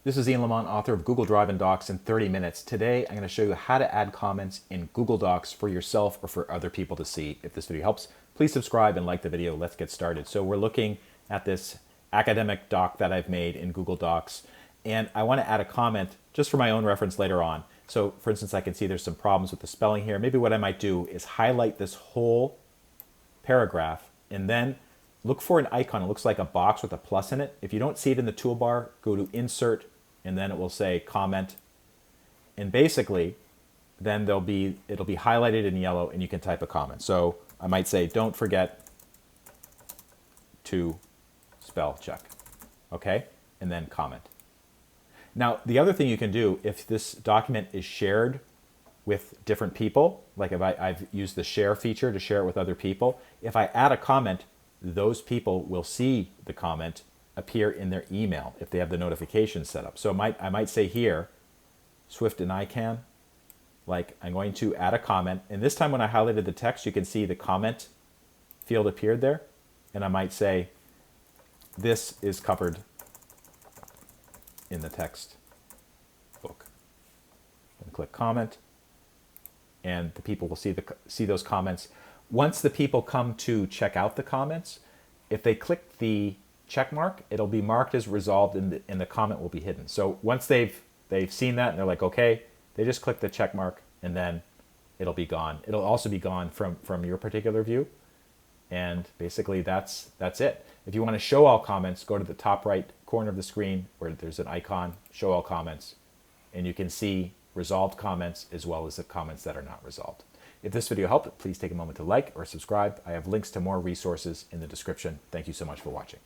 This is Ian Lamont, author of Google Drive and Docs in 30 minutes. Today, I'm going to show you how to add comments in Google Docs for yourself or for other people to see. If this video helps, please subscribe and like the video. Let's get started. So we're looking at this academic doc that I've made in Google Docs, and I want to add a comment just for my own reference later on. So for instance, I can see there's some problems with the spelling here. Maybe what I might do is highlight this whole paragraph and then look for an icon. It looks like a box with a plus in it. If you don't see it in the toolbar, go to Insert, and then it will say Comment. And basically, then it'll be highlighted in yellow, and you can type a comment. So I might say, don't forget to spell check. Okay? And then comment. Now, the other thing you can do, if this document is shared with different people, like if I've used the share feature to share it with other people, if I add a comment, those people will see the comment appear in their email if they have the notification set up. So I might say here, Swift and ICANN, like I'm going to add a comment. And this time when I highlighted the text, you can see the comment field appeared there. And I might say, this is covered in the text book. And click comment. And the people will see those comments. Once the people come to check out the comments, if they click the check mark, it'll be marked as resolved and the comment will be hidden. So once they've seen that and they're like, okay, they just click the check mark and then it'll be gone. It'll also be gone from your particular view. And basically that's it. If you want to show all comments, go to the top right corner of the screen where there's an icon, show all comments, and you can see resolved comments as well as the comments that are not resolved. If this video helped, please take a moment to like or subscribe. I have links to more resources in the description. Thank you so much for watching.